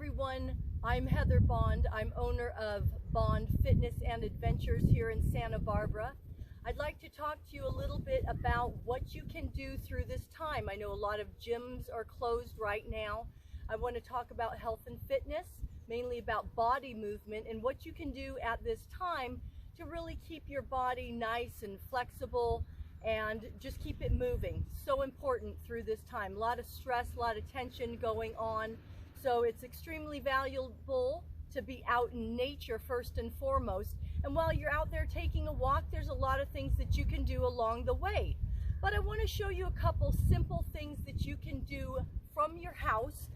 everyone. I'm Heather Bond. I'm owner of Bond Fitness and Adventures here in Santa Barbara. I'd like to talk to you a little bit about what you can do through this time. I know a lot of gyms are closed right now. I want to talk about health and fitness, mainly about body movement and what you can do at this time to really keep your body nice and flexible and just keep it moving. So important through this time. A lot of stress, a lot of tension going on. So it's extremely valuable to be out in nature first and foremost. And while you're out there taking a walk, there's a lot of things that you can do along the way. But I want to show you a couple simple things that you can do from your house.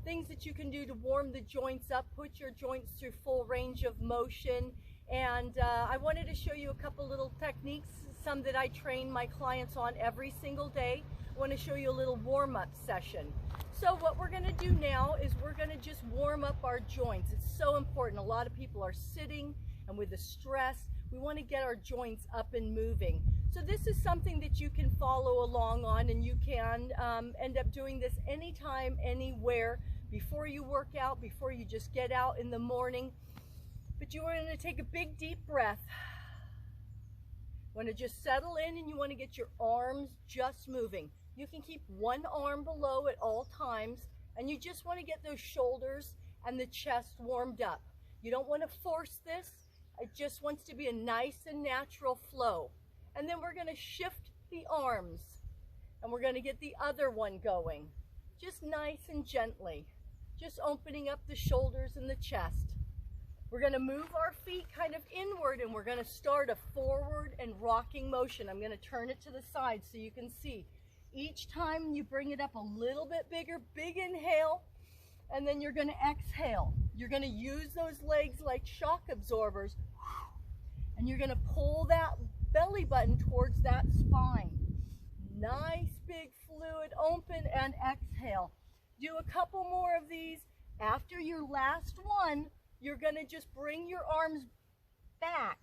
Things that you can do to warm the joints up, put your joints through full range of motion. And I wanted to show you a couple little techniques, some that I train my clients on every single day. I want to show you a little warm-up session. So what we're going to do now is we're going to just warm up our joints. It's so important. A lot of people are sitting, and with the stress, we want to get our joints up and moving. So this is something that you can follow along on, and you can end up doing this anytime, anywhere, before you work out, before you just get out in the morning. But you want to take a big deep breath. You want to just settle in, and you want to get your arms just moving. You can keep one arm below at all times, and you just want to get those shoulders and the chest warmed up. You don't want to force this. It just wants to be a nice and natural flow. And then we're going to shift the arms, and we're going to get the other one going. Just nice and gently. Just opening up the shoulders and the chest. We're going to move our feet kind of inward, and we're going to start a forward and rocking motion. I'm going to turn it to the side so you can see. Each time you bring it up a little bit bigger, big inhale, and then you're going to exhale. You're going to use those legs like shock absorbers, and you're going to pull that belly button towards that spine. Nice big fluid, open and exhale. Do a couple more of these. After your last one, you're going to just bring your arms back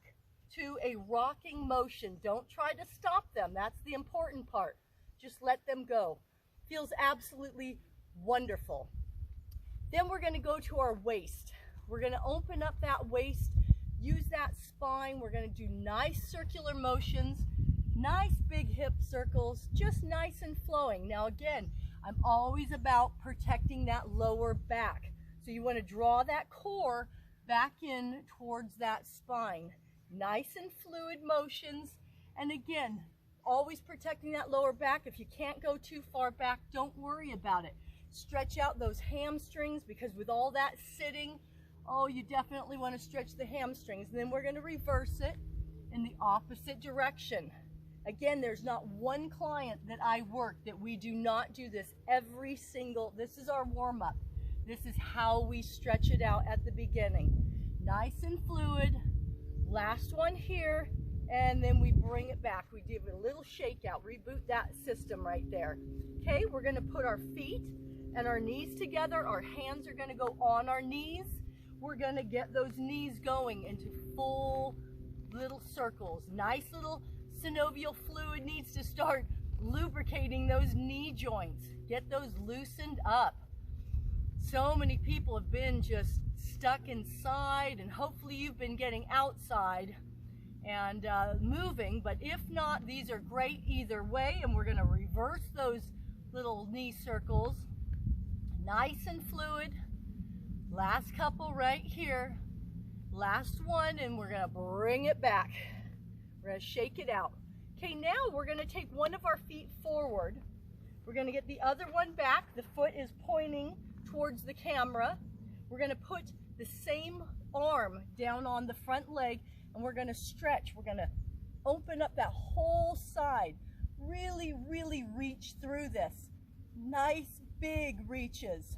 to a rocking motion. Don't try to stop them. That's the important part. Just let them go. Feels absolutely wonderful. Then we're going to go to our waist. We're going to open up that waist, use that spine. We're going to do nice circular motions, nice big hip circles, just nice and flowing. Now again, I'm always about protecting that lower back. So you want to draw that core back in towards that spine. Nice and fluid motions. And again, always protecting that lower back. If you can't go too far back, don't worry about it. Stretch out those hamstrings, because with all that sitting, oh, you definitely want to stretch the hamstrings. And then we're going to reverse it in the opposite direction. Again, there's not one client that I work that we do not do this every single, this is our warm-up. This is how we stretch it out at the beginning. Nice and fluid. Last one here. And then we bring it back. We give it a little shake out, reboot that system right there. Okay, we're going to put our feet and our knees together. Our hands are going to go on our knees. We're going to get those knees going into full little circles. Nice little synovial fluid needs to start lubricating those knee joints. Get those loosened up. So many people have been just stuck inside, and hopefully you've been getting outside and moving, but if not, these are great either way. And we're going to reverse those little knee circles. Nice and fluid. Last couple right here. Last one, and we're going to bring it back. We're going to shake it out. Okay, now we're going to take one of our feet forward. We're going to get the other one back. The foot is pointing towards the camera. We're going to put the same arm down on the front leg, and we're going to stretch. We're going to open up that whole side. Really, really reach through this. Nice big reaches.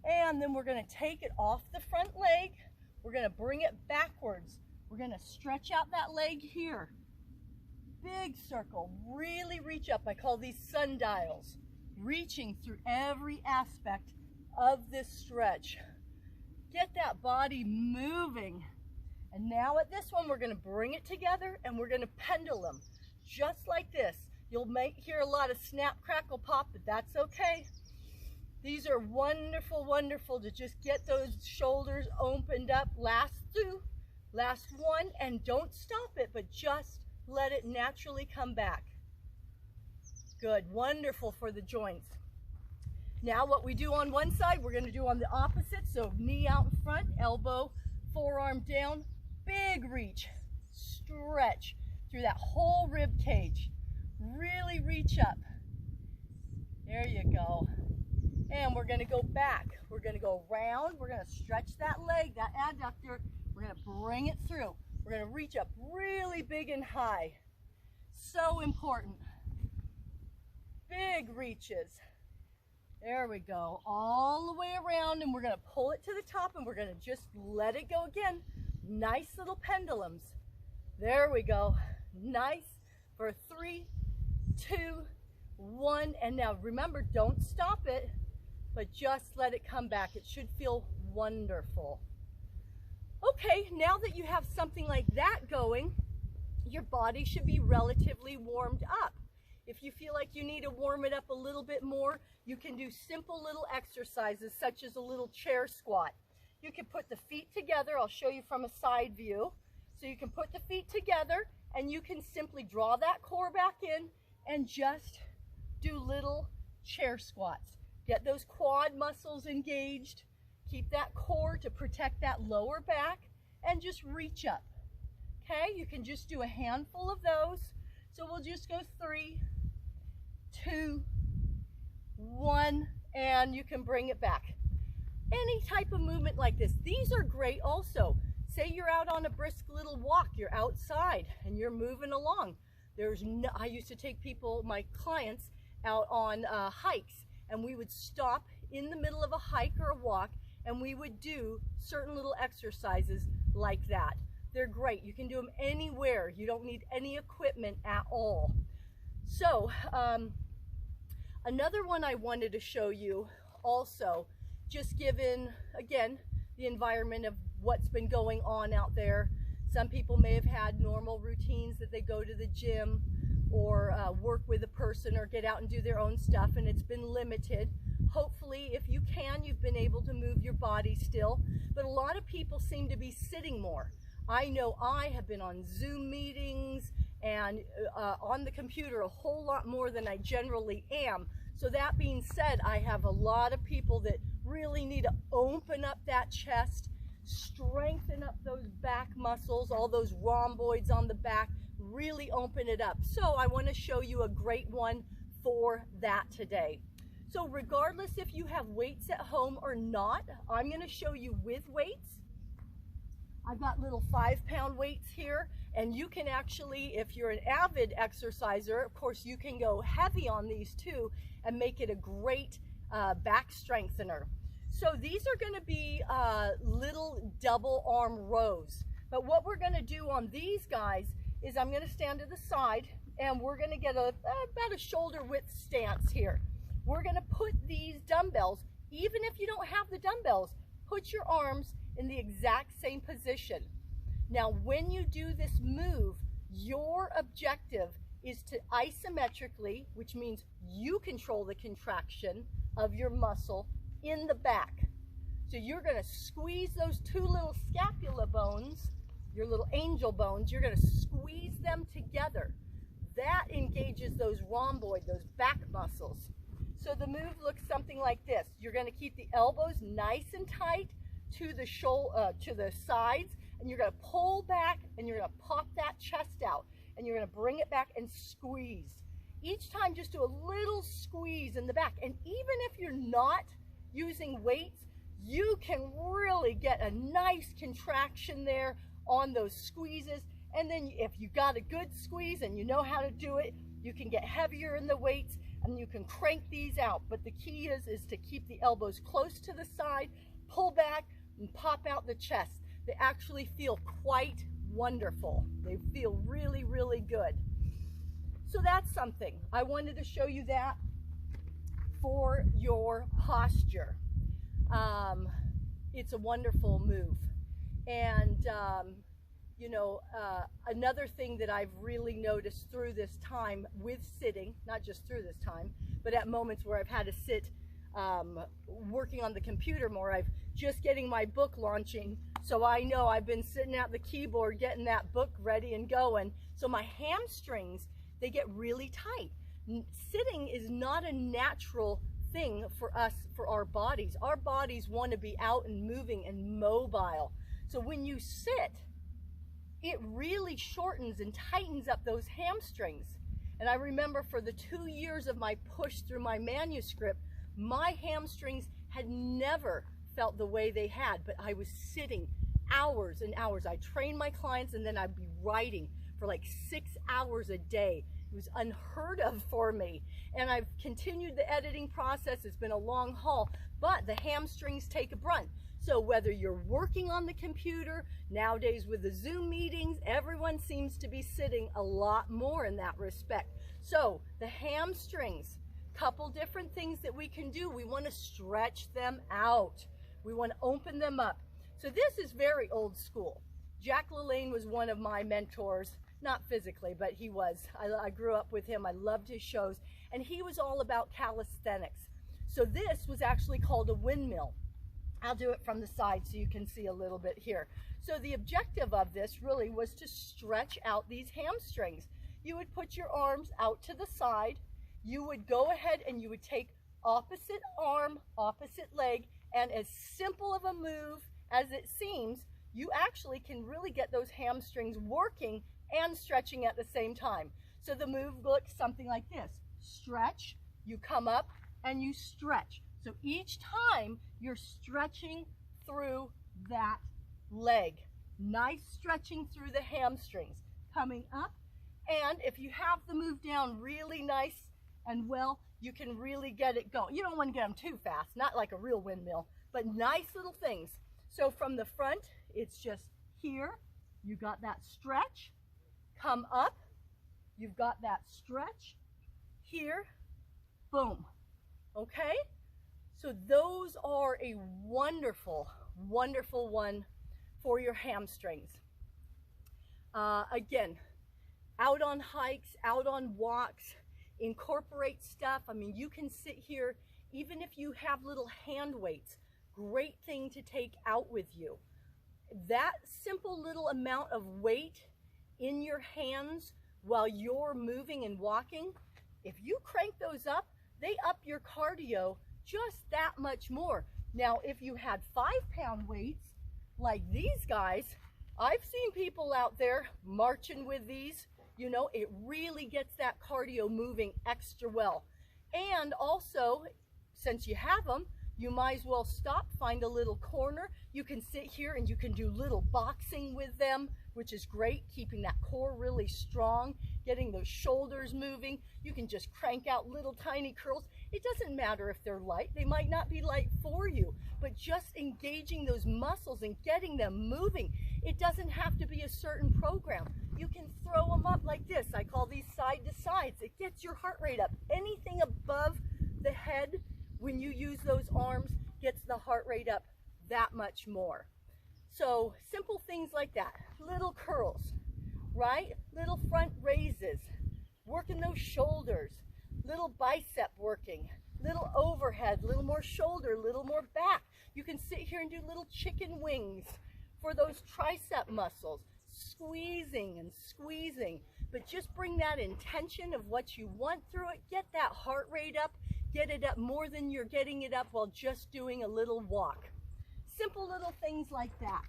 And then we're going to take it off the front leg. We're going to bring it backwards. We're going to stretch out that leg here. Big circle. Really reach up. I call these sundials. Reaching through every aspect of this stretch. Get that body moving. And now at this one, we're going to bring it together, and we're going to pendulum, just like this. You'll hear a lot of snap, crackle, pop, but that's okay. These are wonderful, wonderful to just get those shoulders opened up. Last one, and don't stop it, but just let it naturally come back. Good, wonderful for the joints. Now what we do on one side, we're gonna do on the opposite. So knee out in front, elbow, forearm down, big reach, stretch through that whole rib cage. Really reach up. There you go. And we're gonna go back. We're gonna go round. We're gonna stretch that leg, that adductor. We're gonna bring it through. We're gonna reach up really big and high. So important. Big reaches. There we go. All the way around, and we're gonna pull it to the top, and we're gonna just let it go again. Nice little pendulums. There we go. Nice for 3, 2, 1. And now remember, don't stop it, but just let it come back. It should feel wonderful. Okay, now that you have something like that going, your body should be relatively warmed up. If you feel like you need to warm it up a little bit more, you can do simple little exercises such as a little chair squat. You can put the feet together. I'll show you from a side view. So you can put the feet together, and you can simply draw that core back in and just do little chair squats. Get those quad muscles engaged. Keep that core to protect that lower back, and just reach up. Okay, you can just do a handful of those. So we'll just go 3, 2, 1, and you can bring it back. Any type of movement like this. These are great also. Say you're out on a brisk little walk, you're outside and you're moving along. I used to take my clients out on hikes, and we would stop in the middle of a hike or a walk, and we would do certain little exercises like that. They're great. You can do them anywhere. You don't need any equipment at all. So another one I wanted to show you also, just given, again, the environment of what's been going on out there. Some people may have had normal routines that they go to the gym or work with a person or get out and do their own stuff, and it's been limited. Hopefully, if you can, you've been able to move your body still, but a lot of people seem to be sitting more. I know I have been on Zoom meetings and on the computer a whole lot more than I generally am. So that being said, I have a lot of people that really need to open up that chest, strengthen up those back muscles, all those rhomboids on the back, really open it up. So I want to show you a great one for that today. So regardless if you have weights at home or not, I'm going to show you with weights. I've got little 5-pound weights here, and you can actually, if you're an avid exerciser, of course you can go heavy on these too and make it a great back strengthener. So these are going to be little double arm rows. But what we're going to do on these guys is I'm going to stand to the side, and we're going to get about a shoulder width stance here. We're going to put these dumbbells, even if you don't have the dumbbells, put your arms in the exact same position. Now, when you do this move, your objective is to isometrically, which means you control the contraction of your muscle in the back. So you're going to squeeze those 2 little scapula bones, your little angel bones, you're going to squeeze them together. That engages those rhomboid, those back muscles. So the move looks something like this. You're going to keep the elbows nice and tight to the to the sides, and you're going to pull back, and you're going to pop that chest out, and you're going to bring it back and squeeze. Each time, just do a little squeeze in the back. And even if you're not using weights, you can really get a nice contraction there on those squeezes. And then if you got a good squeeze and you know how to do it, you can get heavier in the weights and you can crank these out. But the key is to keep the elbows close to the side, pull back, and pop out the chest. They actually feel quite wonderful. They feel really, really good. So that's something. I wanted to show you that for your posture. It's a wonderful move. And, you know, another thing that I've really noticed through this time with sitting, not just through this time, but at moments where I've had to sit working on the computer more. I've just getting my book launching, so I know I've been sitting at the keyboard getting that book ready and going. So my hamstrings, they get really tight. Sitting is not a natural thing for us, for our bodies. Our bodies want to be out and moving and mobile. So when you sit, it really shortens and tightens up those hamstrings. And I remember for the 2 years of my push through my manuscript, my hamstrings had never felt the way they had, but I was sitting hours and hours. I trained my clients and then I'd be writing for like 6 hours a day. It was unheard of for me. And I've continued the editing process. It's been a long haul, but the hamstrings take a brunt. So whether you're working on the computer, nowadays with the Zoom meetings, everyone seems to be sitting a lot more in that respect. So the hamstrings, couple different things that we can do. We want to stretch them out. We want to open them up. So this is very old school. Jack LaLanne was one of my mentors, not physically, but he was. I grew up with him. I loved his shows, and he was all about calisthenics. So this was actually called a windmill. I'll do it from the side so you can see a little bit here. So the objective of this really was to stretch out these hamstrings. You would put your arms out to the side. You would go ahead and you would take opposite arm, opposite leg, and as simple of a move as it seems, you actually can really get those hamstrings working and stretching at the same time. So the move looks something like this. Stretch, you come up and you stretch. So each time you're stretching through that leg. Nice stretching through the hamstrings. Coming up, and if you have the move down really nice and well, you can really get it going. You don't want to get them too fast, not like a real windmill, but nice little things. So from the front, it's just here, you got that stretch. Come up, you've got that stretch. Here, boom. Okay? So those are a wonderful, wonderful one for your hamstrings. Again, out on hikes, out on walks, incorporate stuff. I mean, you can sit here, even if you have little hand weights, great thing to take out with you. That simple little amount of weight in your hands while you're moving and walking, if you crank those up, they up your cardio just that much more. Now, if you had 5-pound weights like these guys, I've seen people out there marching with these. You know, it really gets that cardio moving extra well. And also, since you have them, you might as well stop, find a little corner. You can sit here and you can do little boxing with them, which is great, keeping that core really strong, getting those shoulders moving. You can just crank out little tiny curls. It doesn't matter if they're light. They might not be light for you, but just engaging those muscles and getting them moving. It doesn't have to be a certain program. You can throw them up like this. I call these side to sides. It gets your heart rate up. Anything above the head, when you use those arms, gets the heart rate up that much more. So simple things like that. Little curls, right? Little front raises, working those shoulders, little bicep working, little overhead, little more shoulder, little more back. You can sit here and do little chicken wings for those tricep muscles, squeezing and squeezing, but just bring that intention of what you want through it. Get that heart rate up, get it up more than you're getting it up while just doing a little walk. Simple little things like that.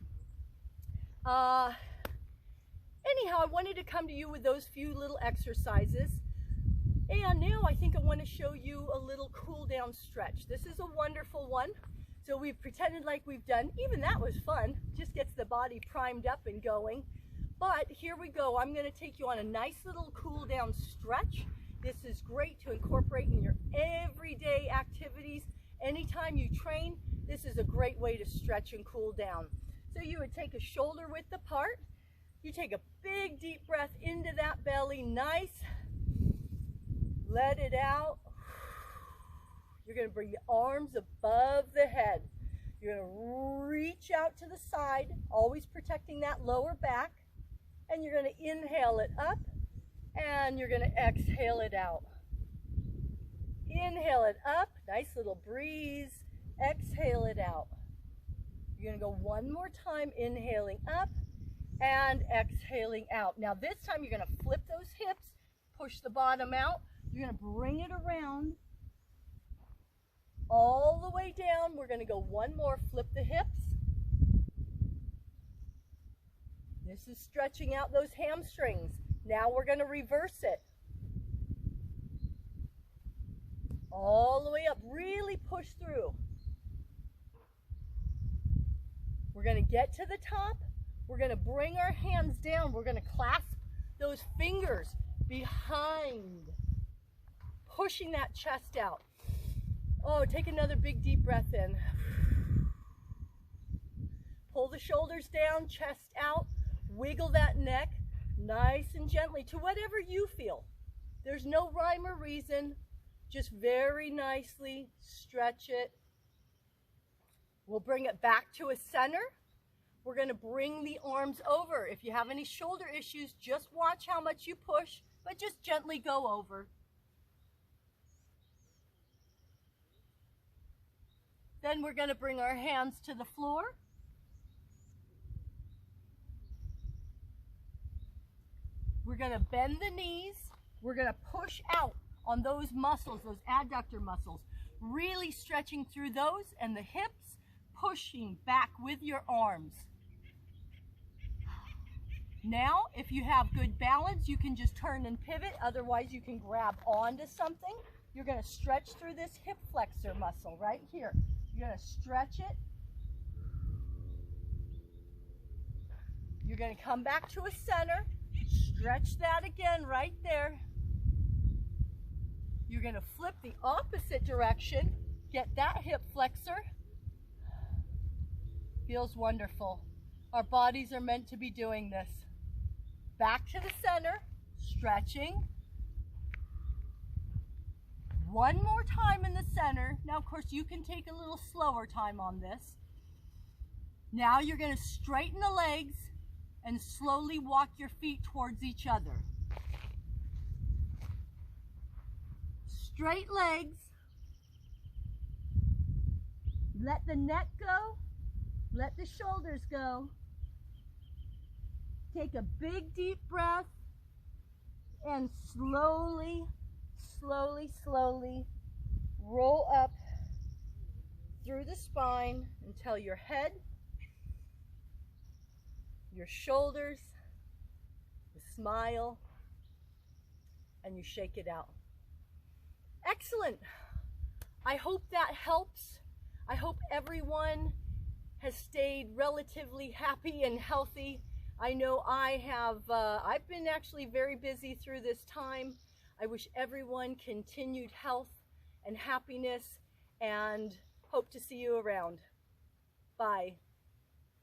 Anyhow, I wanted to come to you with those few little exercises. And now I think I want to show you a little cool down stretch. This is a wonderful one. So we've pretended like we've done, even that was fun, just gets the body primed up and going. But here we go. I'm going to take you on a nice little cool down stretch. This is great to incorporate in your everyday activities. Anytime you train, this is a great way to stretch and cool down. So you would take a shoulder width apart. You take a big deep breath into that belly, nice. Let it out. You're going to bring the arms above the head. You're going to reach out to the side, always protecting that lower back. And you're going to inhale it up, and you're going to exhale it out. Inhale it up, nice little breeze. Exhale it out. You're gonna go one more time, inhaling up and exhaling out. Now this time you're gonna flip those hips, push the bottom out. You're gonna bring it around all the way down. We're gonna go one more, flip the hips. This is stretching out those hamstrings. Now we're gonna reverse it. All the way up, really push through. We're gonna get to the top. We're gonna bring our hands down. We're gonna clasp those fingers behind, pushing that chest out. Oh, take another big deep breath in. Pull the shoulders down, chest out, wiggle that neck nice and gently to whatever you feel. There's no rhyme or reason, just very nicely stretch it. We'll bring it back to a center. We're gonna bring the arms over. If you have any shoulder issues, just watch how much you push, but just gently go over. Then we're gonna bring our hands to the floor. We're gonna bend the knees. We're gonna push out on those muscles, those adductor muscles, really stretching through those, and the hips pushing back with your arms. Now, if you have good balance, you can just turn and pivot. Otherwise, you can grab onto something. You're gonna stretch through this hip flexor muscle right here. You're gonna stretch it. You're gonna come back to a center. Stretch that again right there. You're gonna flip the opposite direction. Get that hip flexor. Feels wonderful. Our bodies are meant to be doing this. Back to the center, stretching. One more time in the center. Now, of course, you can take a little slower time on this. Now you're gonna straighten the legs and slowly walk your feet towards each other. Straight legs. Let the neck go. Let the shoulders go. Take a big deep breath and slowly, slowly, slowly roll up through the spine until your head, your shoulders, you smile, and you shake it out. Excellent. I hope that helps. I hope everyone has stayed relatively happy and healthy. I know I have. I've been actually very busy through this time. I wish everyone continued health and happiness, and hope to see you around. Bye.